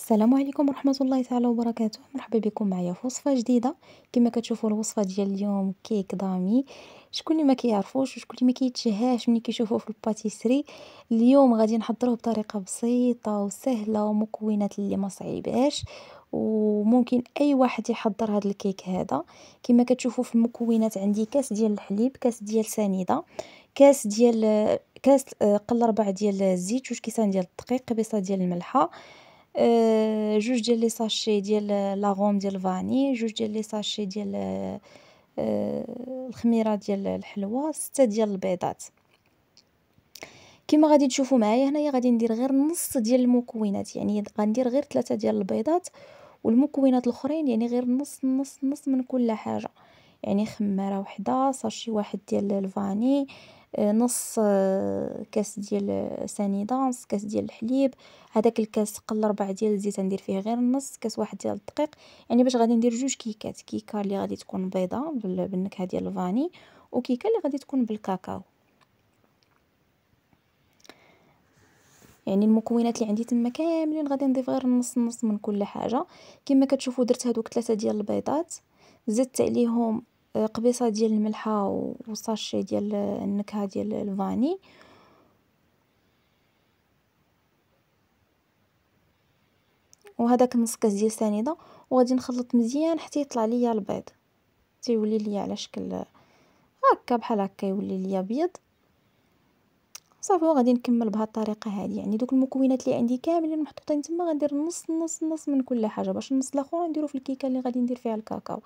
السلام عليكم ورحمة الله تعالى وبركاته. مرحبا بكم معايا في وصفة جديدة. كما كتشوفوا الوصفة ديال اليوم كيك ضامي. شكون اللي ما كيعرفوش وشكون اللي ما كيتشهاش ملي كيشوفوه في الباتيسري. اليوم غادي نحضروه بطريقة بسيطة وسهلة ومكونات اللي ما صعيباش، وممكن اي واحد يحضر هذا الكيك هذا. كما كتشوفوا في المكونات عندي كاس ديال الحليب، كاس ديال سنيدة، كاس قل ربع ديال الزيت، جوج كيسان ديال الدقيق، قبيصة ديال الملحة، جوج ديال لي ساشي ديال لاغوم ديال الفاني، جوج ديال لي ساشي ديال الخميرة ديال الحلوى، 6 ديال البيضات. كما غادي تشوفوا معايا هنايا غادي ندير غير نص ديال المكونات، يعني غندير غير 3 ديال البيضات، والمكونات الاخرين يعني غير نص من كل حاجه. يعني خماره وحده، ساشي واحد ديال الفاني، نص كاس ديال سنيده، نص كاس ديال الحليب، هذاك الكاس قل ربع ديال الزيت ندير فيه غير نص كاس واحد ديال الدقيق. يعني باش غادي ندير جوج كيكات، كيكه اللي غادي تكون بيضه بالنكهه ديال الفاني، وكيكه اللي غادي تكون بالكاكاو. يعني المكونات اللي عندي تما كاملين غادي نضيف غير نص من كل حاجه. كما كتشوفوا درت هذوك 3 ديال البيضات، زدت عليهم قبيصه ديال الملحه وصاشي ديال النكهه ديال الفاني، وهذاك نص كاس ديال سنيده، وغادي نخلط مزيان حتى يطلع ليا البيض، تيولي ليا على شكل هكا بحال هكا، يولي ليا بيض صافي. وغادي نكمل بهذه الطريقه هذه. يعني دوك المكونات اللي عندي كاملين محطوطين تما غندير نص من كل حاجه، باش النص الاخر نديرو في الكيكه اللي غادي ندير فيها الكاكاو.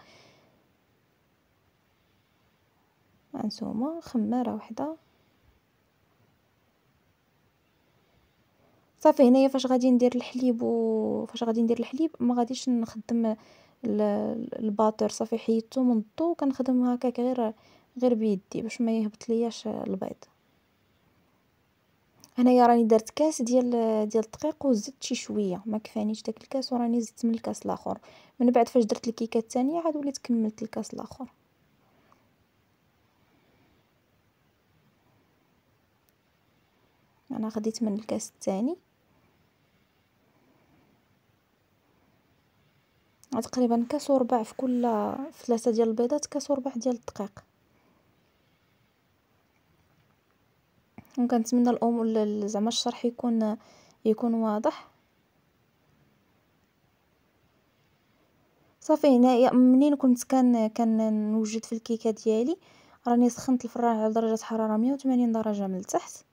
هانتوما خماره وحده صافي. هنايا فاش غادي ندير الحليب ما غاديش نخدم الباطور، صافي حيدته من الضو، كنخدم هكاك غير بيدي باش ما يهبط لياش البيض. هنايا راني درت كاس ديال الدقيق وزدت شي شويه، ما كفانيش داك الكاس وراني زدت من الكاس الاخر. من بعد فاش درت الكيكه الثانيه عاد وليت كملت الكاس الاخر. انا خديت من الكاس الثاني تقريبا كاس وربع في كل، في 3 ديال البيضات كاس وربع ديال الدقيق. وكنتمنى زعما الشرح يكون واضح. صافي هنايا منين كنت نوجد في الكيكه ديالي، راني سخنت الفران على درجه حراره 180 درجه من التحت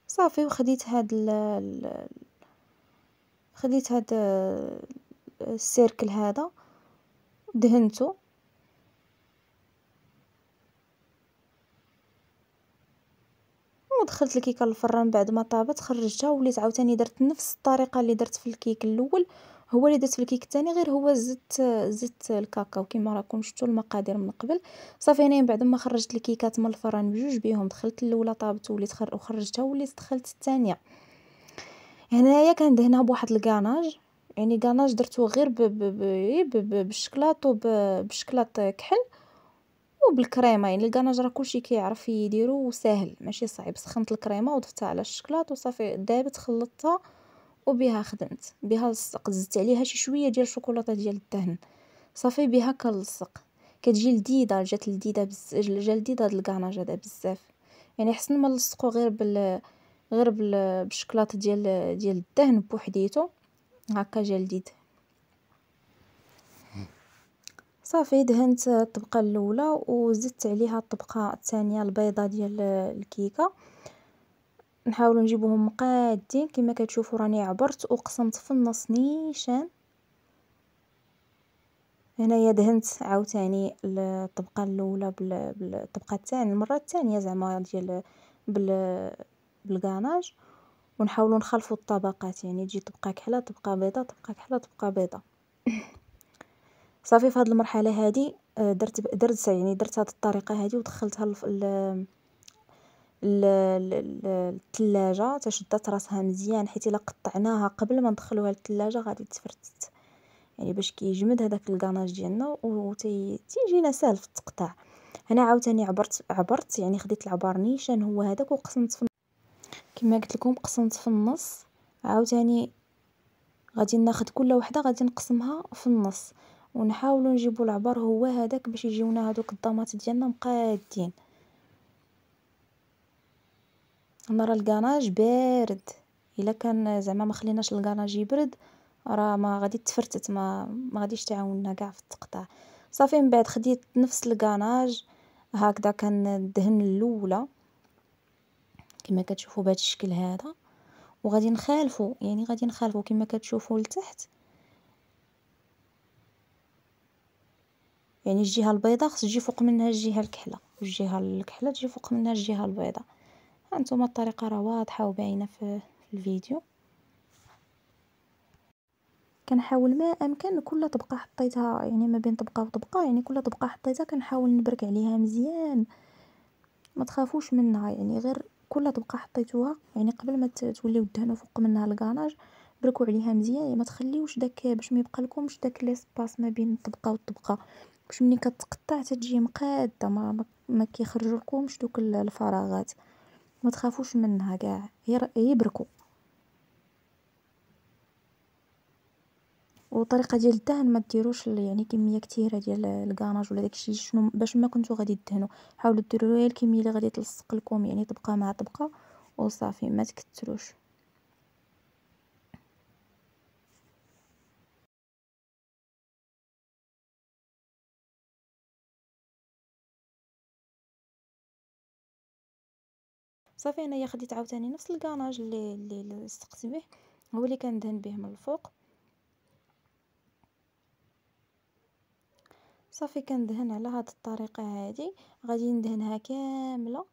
صافي. وخديت خديت هاد السيركل هذا دهنته، ودخلت الكيكه للفران. بعد ما طابت خرجتها وليت عاوتاني درت نفس الطريقه اللي درت في الكيك الاول، هو اللي درت في الكيك الثاني، غير هو زدت الكاكاو كما راكم شفتوا المقادير من قبل. صافي هنا بعد ما خرجت الكيكات من الفران بجوج بيهم، دخلت الاولى طابت وليت وخرجتها وليت دخلت الثانيه. هنايا كندهنها بواحد الكاناج، يعني كاناج درتو غير بالشكلاط بالشكلاط كحل وبالكريمه. يعني الكاناج راه كلشي كيعرف يديرو وساهل ماشي صعيب. سخنت الكريمه وضفتها على الشكلاط وصافي دابت خلطتها وبها خدمت بها لصقت. زدت عليها شي شويه ديال الشوكولاته ديال الدهن صافي بها كنلصق. كتجي لذيذه، جات لذيذه جا لذيذ هاد الكاناج هذا بزاف. يعني حسن ما نلصقو بالشكلاط ديال الدهن بوحديتو هكا جا لذيذ. صافي دهنت الطبقه الاولى وزدت عليها الطبقه الثانيه البيضه ديال الكيكه. نحاولوا نجيبوهم مقادين. كما كتشوفوا راني عبرت وقسمت في النص نيشان. هنايا دهنت عاوتاني الطبقه الاولى بالطبقه الثانيه، المره الثانيه زعما ديال بالكاناج. ونحاولوا نخلفوا الطبقات، يعني تجي طبقه كحله طبقه بيضه طبقه كحله طبقه بيضه. صافي في هذه المرحله هذه درت يعني درت هذه الطريقه هذه ودخلتها الثلاجه تشدات راسها مزيان، حيت الا قطعناها قبل ما ندخلوها للثلاجه غادي تفرتت. يعني باش كيجمد هذاك الكاناج ديالنا تيجينا سهل في التقطاع. هنا عاوتاني عبرت يعني خديت العبار نيشان هو هذاك وقسمت في كما قلت لكم قسمت في النص. عاوتاني غادي ناخذ كل وحده غادي نقسمها في النص، ونحاولوا نجيبوا العبار هو هذاك باش يجيونا هذوك الضمات ديالنا مقادين. انا راه الكاناج بارد، الا كان زعما ما خليناش الكاناج يبرد راه ما غادي تفرتت، ما غاديش تعاوننا كاع في التقطاع. صافي من بعد خديت نفس الكاناج هكذا كندهن الاولى كما كتشوفوا بهذا الشكل هذا، وغادي نخالفوا يعني غادي نخالفوا كما كتشوفوا لتحت، يعني الجهه البيضاء خص تجي فوق منها الجهه الكحله، والجهه الكحله تجي فوق منها الجهه البيضاء. هانتوما الطريقه راه واضحه وباينه في الفيديو. كنحاول ما امكن كل طبقه حطيتها يعني ما بين طبقه وطبقه، يعني كل طبقه حطيتها كنحاول نبرك عليها مزيان، ما تخافوش منها يعني غير كل طبقه حطيتوها يعني قبل ما توليو دهنوا فوق منها الكاناج بركوا عليها مزيان، يعني ما تخليوش داك باش ما يبقى لكمش داك ليسباس ما بين الطبقه والطبقه، باش ملي كتقطع تجي مقاده ما كيخرجوا لكمش دوك الفراغات. ما تخافوش منها كاع، هي بركوا. والطريقه ديال الدهن ما ديروش يعني كميه كثيره ديال الكاناج ولا داكشي شنو باش ما كنتو غادي دهنوا، حاولوا ديروا غير الكميه اللي غادي تلصق لكم يعني طبقه مع طبقه وصافي ما تكثروش. صافي انايا خديت عاوتاني نفس الكاناج اللي لصقت به، هو اللي كندهن به من الفوق. صافي كندهن على هاد الطريقه هذه، غادي ندهنها كامله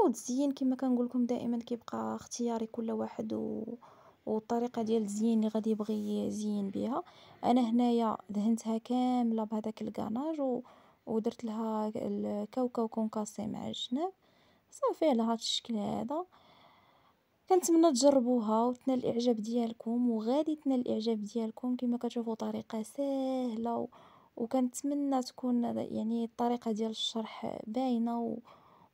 وتزيين كما كنقول لكم دائما كيبقى اختياري كل واحد والطريقه ديال الزيين اللي غادي يبغي يزين بها. انا هنايا دهنتها كامله بهذاك الكاناج ودرت لها الكاوكاو كونكاسي مع الجناب. صافي على هذا الشكل هذا كنتمنى تجربوها وتنال الاعجاب ديالكم، وغادي تنال الاعجاب ديالكم كما كتشوفوا طريقه سهله وكنتمنى تكون يعني الطريقه ديال الشرح باينه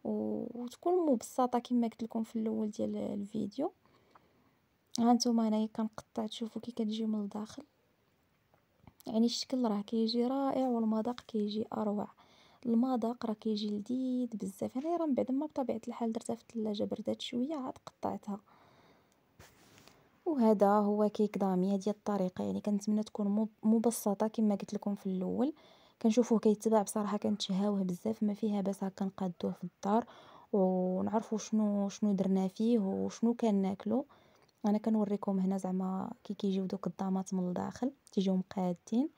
وتكون مبسطه كما قلت لكم في الاول ديال الفيديو. هانتوما هنايا كنقطع تشوفوا كي كتجي من الداخل، يعني الشكل راه كيجي رائع والمذاق كيجي اروع. المذاق راه كيجي لذيذ بزاف. انا راه من بعد ما بطبيعه الحال درتها في الثلاجه بردات شويه عاد قطعتها. وهذا هو كيك دامي، هذه الطريقه يعني كنتمنى تكون مبسطه كما قلت لكم في الاول. كنشوفوه كيتباع بصراحه كنتشهاوه بزاف، ما فيها باس هكا نقادوه في الدار ونعرفوا شنو درنا فيه وشنو كان ناكلو. انا كنوريكم هنا زعما كي كيجيو دوك الضامات من الداخل تيجيو مقادين.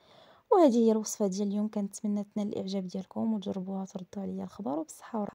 وهذه هي الوصفه ديال اليوم، كنتمنى تنال الاعجاب ديالكم وتجربوها تردوا عليا الخبر وبصحه